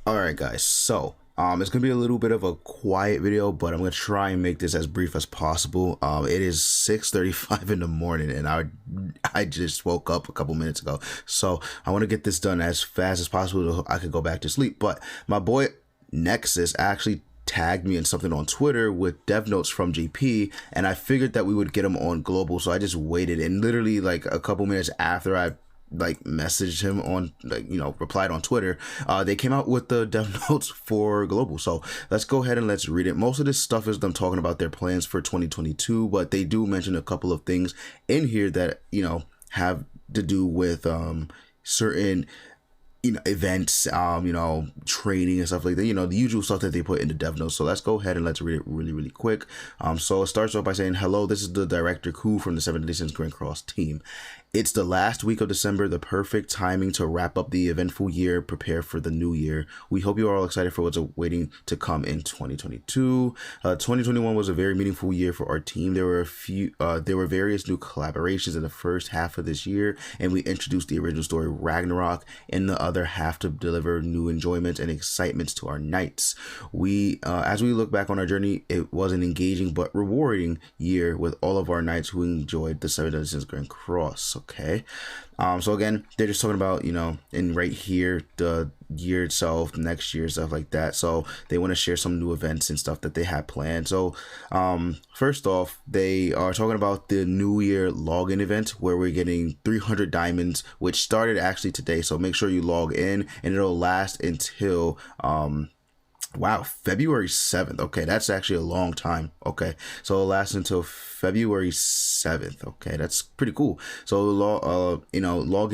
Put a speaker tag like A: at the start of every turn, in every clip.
A: All right, guys. So, it's gonna be a little bit of a quiet video, but I'm gonna try and make this as brief as possible. It is 6:35 in the morning, and I just woke up a couple minutes ago, so I want to get this done as fast as possible so I could go back to sleep. But my boy Nexus actually tagged me in something on Twitter with dev notes from GP, and I figured that we would get him on global, so I just waited, and literally like a couple minutes after I messaged him on replied on Twitter, they came out with the dev notes for global. So let's go ahead and let's read it. Most of this stuff is them talking about their plans for 2022, but they do mention a couple of things in here that have to do with certain events, training and stuff like that, the usual stuff that they put in the dev notes. So let's go ahead and let's read it really quick. So it starts off by saying, hello, this is the director Ku from the 7th edition's Grand Cross team. It's the last week of December, the perfect timing to wrap up the eventful year, prepare for the new year. We hope you are all excited for what's waiting to come in 2022. 2021 was a very meaningful year for our team. There were various new collaborations in the first half of this year, and we introduced the original story Ragnarok in the other half to deliver new enjoyments and excitements to our knights. As we look back on our journey, it was an engaging but rewarding year with all of our knights who enjoyed the 7th edition's Grand Cross. Okay. So again, they're just talking about, and right here, the year itself, next year, stuff like that. So they want to share some new events and stuff that they have planned. So first off, they are talking about the New Year login event where we're getting 300 diamonds, which started actually today. So make sure you log in, and it'll last until wow, February 7th. Okay, that's actually a long time. Okay, so it'll last until February 7th. Okay, that's pretty cool. So log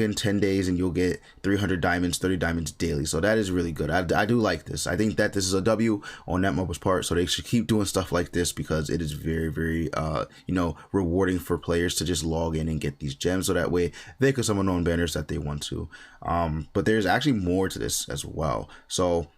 A: in 10 days and you'll get 300 diamonds, 30 diamonds daily. So that is really good. I do like this. I think that this is a W on Netmarble's part. So they should keep doing stuff like this because it is very rewarding for players to just log in and get these gems. So that way they can summon on banners that they want to. But there's actually more to this as well. So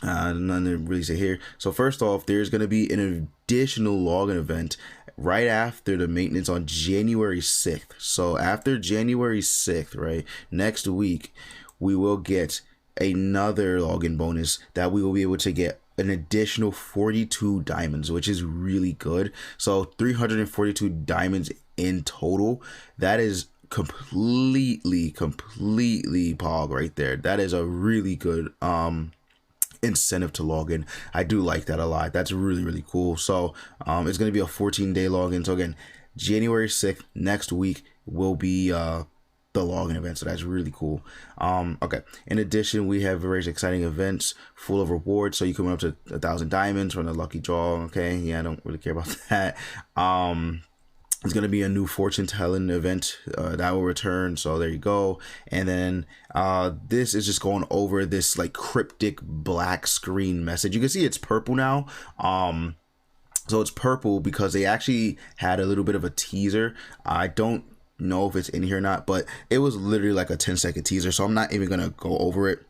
A: none to really say here. So first off, there's going to be an additional login event right after the maintenance on January 6th. So after January 6th, right, next week, we will get another login bonus that we will be able to get an additional 42 diamonds, which is really good. So 342 diamonds in total. That is completely pog right there. That is a really good incentive to log in. I do like that a lot. That's really cool. So it's going to be a 14-day login. So again, January 6th next week will be the login event. So that's really cool. Okay, in addition, we have very exciting events full of rewards. So you can win up to 1,000 diamonds from the lucky draw. Okay, yeah, I don't really care about that. It's going to be a new fortune telling event that will return. So there you go. And then this is just going over this like cryptic black screen message. You can see it's purple now. So it's purple because they actually had a little bit of a teaser. I don't know if it's in here or not, but it was literally like a 10-second teaser. So I'm not even going to go over it,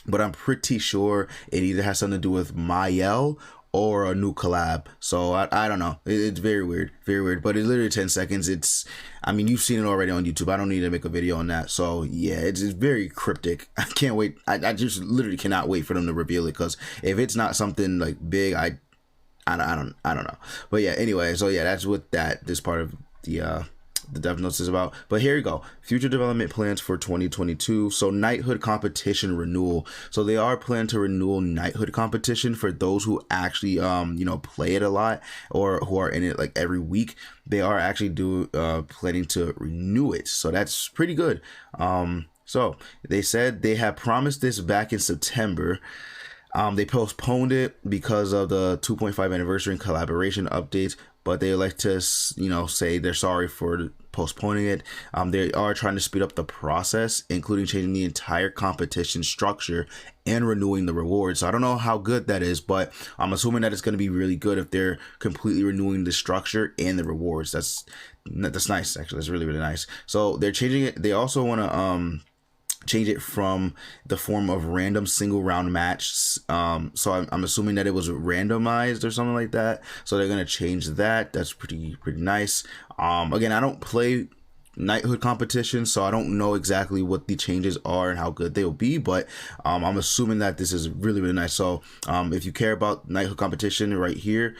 A: but I'm pretty sure it either has something to do with Mayel or a new collab. So I don't know. It's very weird, but it's literally 10 seconds. I mean, you've seen it already on YouTube. I don't need to make a video on that. So yeah, it's very cryptic. I can't wait. I just literally cannot wait for them to reveal it, because if it's not something like big, I don't know. But yeah, anyway, so yeah, that's what this part of the dev notes is about. But here you go, future development plans for 2022. So Knighthood competition renewal. So they are planning to renew Knighthood competition for those who actually play it a lot or who are in it like every week. They are actually planning to renew it, so that's pretty good. So they said they had promised this back in September. They postponed it because of the 2.5 anniversary and collaboration updates, but they like to, say they're sorry for postponing it. They are trying to speed up the process, including changing the entire competition structure and renewing the rewards. So I don't know how good that is, but I'm assuming that it's going to be really good if they're completely renewing the structure and the rewards. That's nice, actually. That's really nice. So they're changing it. They also want to change it from the form of random single round match. So I'm assuming that it was randomized or something like that. So they're going to change that. That's pretty nice. Again, I don't play knighthood competition, so I don't know exactly what the changes are and how good they will be, but I'm assuming that this is really, really nice. So if you care about knighthood competition right here,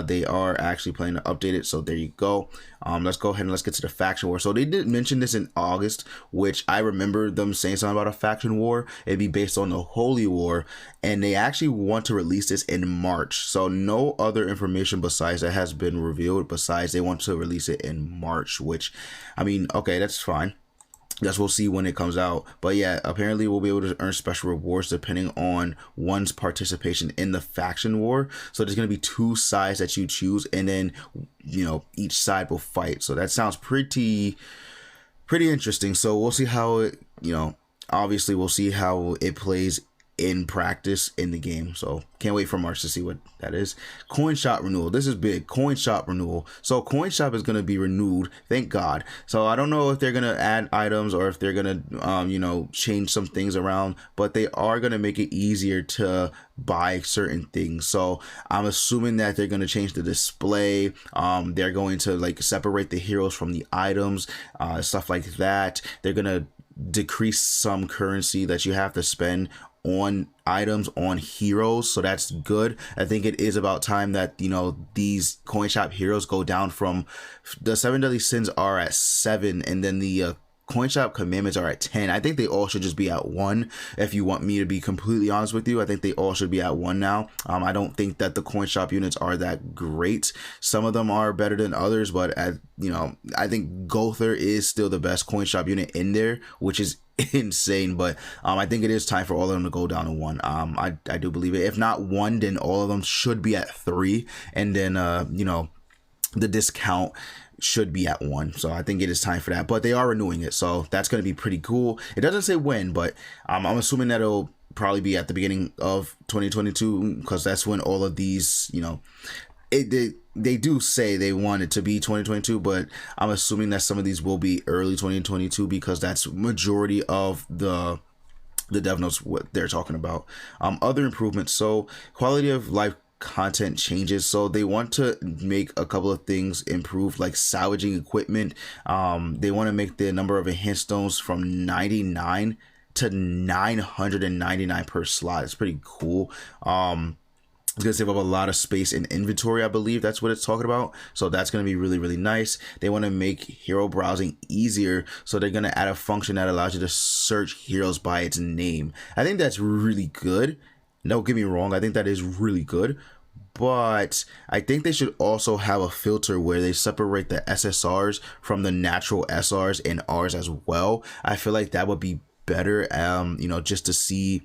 A: they are actually planning to update it, so there you go. Let's go ahead and let's get to the faction war. So they did mention this in August, which I remember them saying something about a faction war. It'd be based on the Holy War, and they actually want to release this in March. So no other information besides that has been revealed, besides they want to release it in March, which, I mean, okay, that's fine. Guess we'll see when it comes out. But yeah, apparently we'll be able to earn special rewards depending on one's participation in the faction war. So there's going to be 2 sides that you choose, and then, you know, each side will fight. So that sounds pretty interesting. So we'll see how it, you know, obviously we'll see how it plays in practice in the game. So can't wait for March to see what that is. Coin shop renewal. This is big. Coin shop renewal. So coin shop is going to be renewed, thank God. So I don't know if they're going to add items or if they're going to you know, change some things around, but they are going to make it easier to buy certain things. So I'm assuming that they're going to change the display. They're going to like separate the heroes from the items, stuff like that. They're going to decrease some currency that you have to spend on items, on heroes, so that's good. I think it is about time that, you know, these coin shop heroes go down from the 7 deadly sins are at 7, and then the coin shop commandments are at 10. I think they all should just be at 1. If you want me to be completely honest with you, I think they all should be at 1 now. I don't think that the coin shop units are that great. Some of them are better than others, but you know, I think Gother is still the best coin shop unit in there, which is insane. But I think it is time for all of them to go down to 1. I do believe it. If not 1, then all of them should be at 3, and then you know, the discount should be at 1. So I think it is time for that, but they are renewing it, so that's going to be pretty cool. It doesn't say when, but I'm assuming that it'll probably be at the beginning of 2022, because that's when all of these, you know, they do say they want it to be 2022, but I'm assuming that some of these will be early 2022, because that's majority of the dev notes what they're talking about. Other improvements, so quality of life content changes. So they want to make a couple of things improve, like salvaging equipment. They want to make the number of enhanced stones from 99 to 999 per slot. It's pretty cool. It's gonna save up a lot of space in inventory, I believe that's what it's talking about. So that's gonna be really, really nice. They want to make hero browsing easier, so they're gonna add a function that allows you to search heroes by its name. I think that's really good. Don't get me wrong, I think that is really good, but I think they should also have a filter where they separate the SSRs from the natural SRs and Rs as well. I feel like that would be better, you know, just to see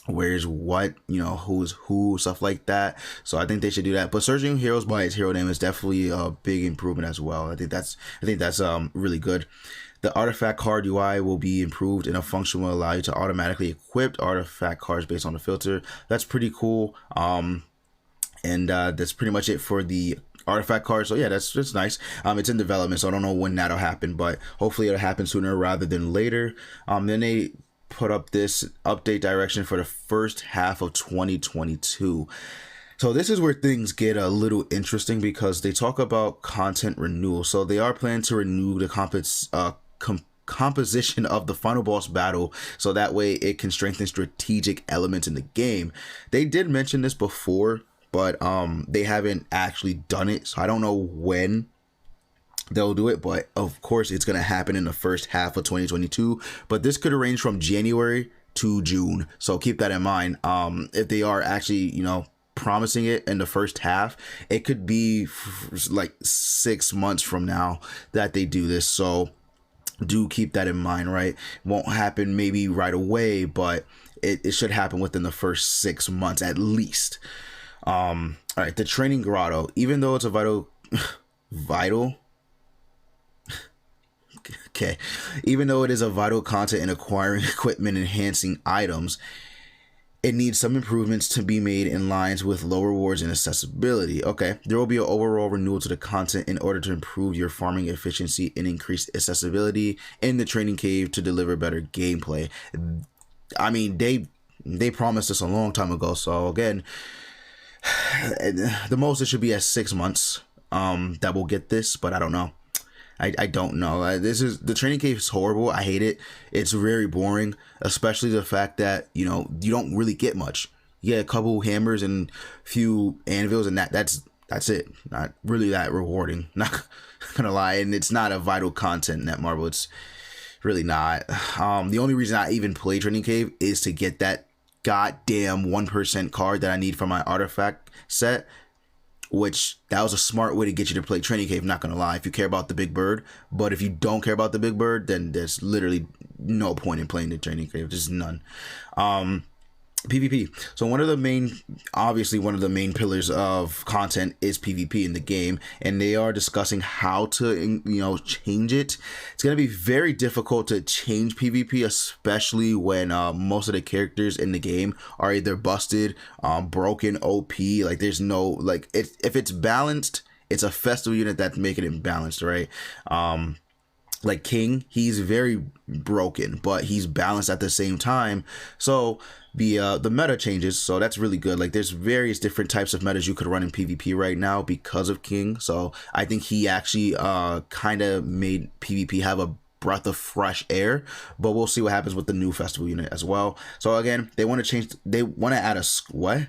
A: where's what, you know, who's who, stuff like that. So I think they should do that. But searching heroes by its hero name is definitely a big improvement as well. I think that's really good. The artifact card UI will be improved, and a function will allow you to automatically equip artifact cards based on the filter. That's pretty cool. And that's pretty much it for the artifact card. So yeah, that's nice. It's in development, so I don't know when that'll happen, but hopefully it'll happen sooner rather than later. Then they put up this update direction for the first half of 2022. So this is where things get a little interesting, because they talk about content renewal. So they are planning to renew the composition of the final boss battle, so that way it can strengthen strategic elements in the game. They did mention this before, but they haven't actually done it, so I don't know when they'll do it, but of course it's going to happen in the first half of 2022. But this could range from January to June, so keep that in mind. If they are actually, you know, promising it in the first half, it could be like 6 months from now that they do this, so do keep that in mind, right? Won't happen maybe right away, but it should happen within the first 6 months at least. All right, the training grotto, even though it's a vital okay, even though it is a vital content in acquiring equipment, enhancing items, it needs some improvements to be made in lines with low rewards and accessibility. Okay, there will be an overall renewal to the content in order to improve your farming efficiency and increase accessibility in the training cave to deliver better gameplay. I mean, they promised us a long time ago, so again, the most it should be at 6 months that we'll get this, but I don't know. I don't know. This is the training cave is horrible. I hate it. It's very boring, especially the fact that you don't really get much. You get a couple hammers and few anvils, and that's it. Not really that rewarding. Not gonna lie, and it's not a vital content in Netmarble. It's really not. The only reason I even play Training Cave is to get that goddamn 1% card that I need for my artifact set, which that was a smart way to get you to play Training Cave, not gonna lie, if you care about the big bird. But if you don't care about the big bird, then there's literally no point in playing the Training Cave. There's none. PvP. So one of the main pillars of content is PvP in the game, and they are discussing how to change it. It's going to be very difficult to change PvP, especially when most of the characters in the game are either busted, broken, OP. Like there's no, like, if it's balanced, it's a festival unit that's making it balanced, right? Like King, he's very broken, but he's balanced at the same time. So the meta changes, so that's really good. Like there's various different types of metas you could run in PvP right now because of King. So I think he actually kind of made PvP have a breath of fresh air, but we'll see what happens with the new festival unit as well. So again, they want to add a what?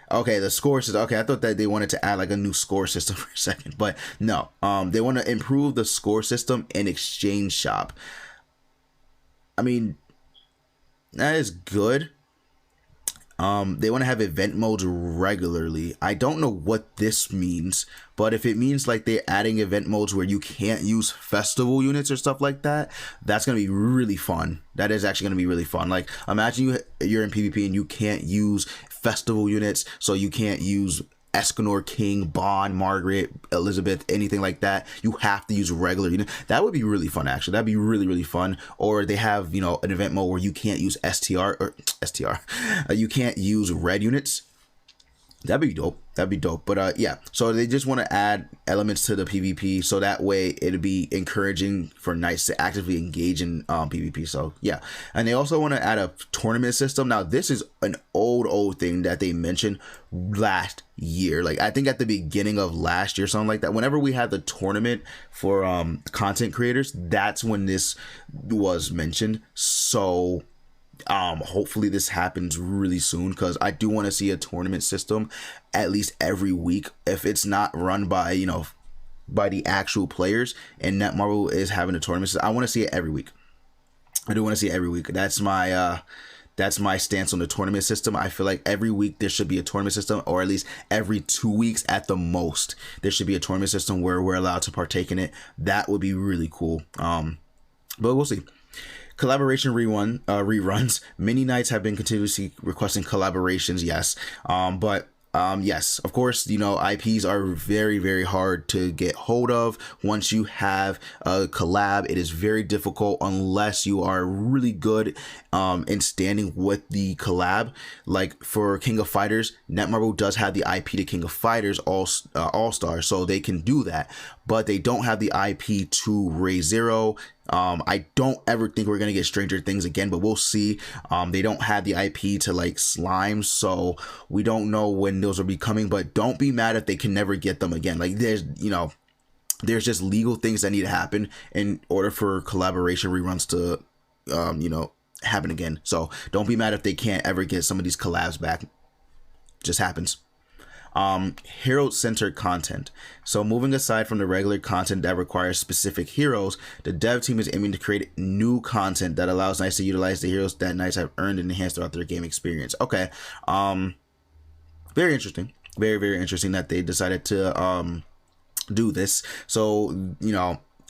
A: Okay, the score system. Okay, I thought that they wanted to add like a new score system for a second, but no. They want to improve the score system in Exchange Shop. I mean, that is good. They want to have event modes regularly. I don't know what this means, but if it means like they're adding event modes where you can't use festival units or stuff like that, that's going to be really fun. That is actually going to be really fun. Like imagine you're in PvP and you can't use festival units, so you can't use Escanor, King, Bond, Margaret, Elizabeth, anything like that. You have to use regular units. That would be really fun, actually. That'd be really, really fun. Or they have, an event mode where you can't use STR. You can't use red units. That'd be dope. That'd be dope. But yeah, so they just want to add elements to the PvP so that way it'll be encouraging for knights to actively engage in PvP. So yeah, and they also want to add a tournament system. Now this is an old thing that they mentioned last year. Like I think at the beginning of last year, something like that. Whenever we had the tournament for content creators, that's when this was mentioned. So hopefully this happens really soon, because I do want to see a tournament system at least every week. If it's not run by by the actual players and Netmarble is having a tournament system, I want to see it every week. I do want to see it every week. That's my stance on the tournament system. I feel like every week there should be a tournament system, or at least every 2 weeks at the most there should be a tournament system where we're allowed to partake in it. That would be really cool. But we'll see. Collaboration reruns. Many knights have been continuously requesting collaborations, yes. Yes, of course, IPs are very, very hard to get hold of. Once you have a collab, it is very difficult unless you are really good in standing with the collab. Like for King of Fighters, Netmarble does have the IP to King of Fighters All-Star, so they can do that. But they don't have the IP to Ray Zero. I don't ever think we're gonna get Stranger Things again, but we'll see. They don't have the IP to like Slime, so we don't know when those will be coming. But don't be mad if they can never get them again. Like there's just legal things that need to happen in order for collaboration reruns to happen again. So don't be mad if they can't ever get some of these collabs back. Just happens. Hero-centered content. So moving aside from the regular content that requires specific heroes, the dev team is aiming to create new content that allows knights to utilize the heroes that knights have earned and enhanced throughout their game experience. Okay. Very interesting. Very, very interesting that they decided to do this. So,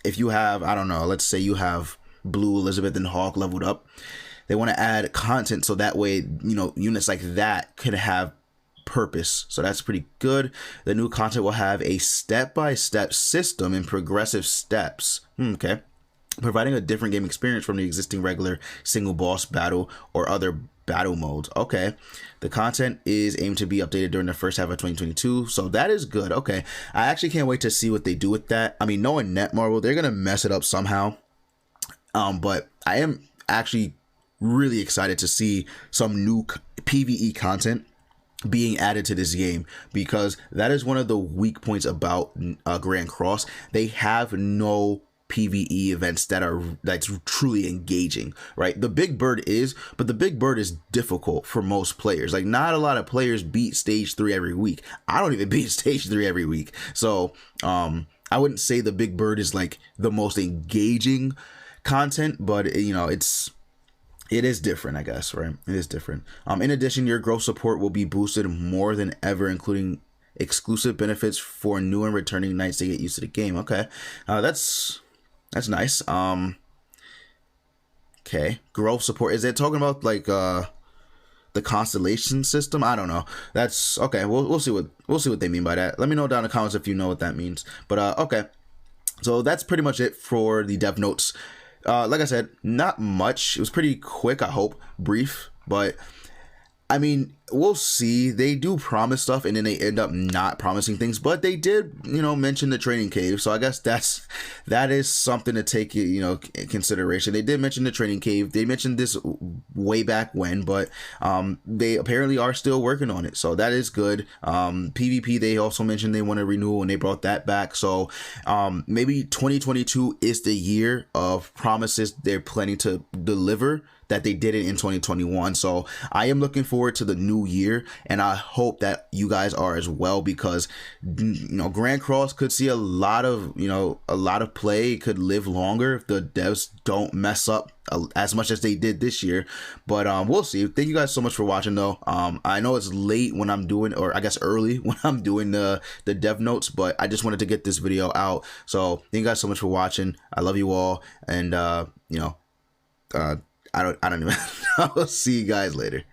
A: if you have, I don't know, let's say you have Blue, Elizabeth, and Hawk leveled up, they want to add content so that way, units like that could have purpose. So that's pretty good. The new content will have a step-by-step system and progressive steps. Okay. Providing a different game experience from the existing regular single boss battle or other battle modes. Okay. The content is aimed to be updated during the first half of 2022. So that is good. Okay. I actually can't wait to see what they do with that. I mean, knowing Netmarble, they're going to mess it up somehow. But I am actually really excited to see some new PvE content being added to this game, because that is one of the weak points about Grand Cross. They have no PvE events that's truly engaging, right? The Big Bird is, but the Big Bird is difficult for most players. Like, not a lot of players beat stage 3 every week. I don't even beat stage 3 every week. So I wouldn't say the Big Bird is like the most engaging content, but it is different, I guess, right? It is different. In addition, your growth support will be boosted more than ever, including exclusive benefits for new and returning knights to get used to the game. Okay, that's nice. Okay, growth support. Is it talking about like the constellation system? I don't know. That's okay. We'll see what they mean by that. Let me know down in the comments if you know what that means. But okay, so that's pretty much it for the dev notes. Like I said, not much. It was pretty quick, I hope, brief, but I mean, we'll see. They do promise stuff and then they end up not promising things, but they did, mention the training cave. So I guess that is something to take, in consideration. They did mention the training cave. They mentioned this way back when, but they apparently are still working on it. So that is good. PvP, they also mentioned they want a renewal and they brought that back. So maybe 2022 is the year of promises they're planning to deliver that they did it in 2021. So I am looking forward to the new year, and I hope that you guys are as well, because Grand Cross could see a lot of play. It could live longer if the devs don't mess up as much as they did this year. But we'll see. Thank you guys so much for watching, though. I know it's late when I'm doing, or I guess early when I'm doing the dev notes, but I just wanted to get this video out. So thank you guys so much for watching. I love you all, and I don't even I'll see you guys later.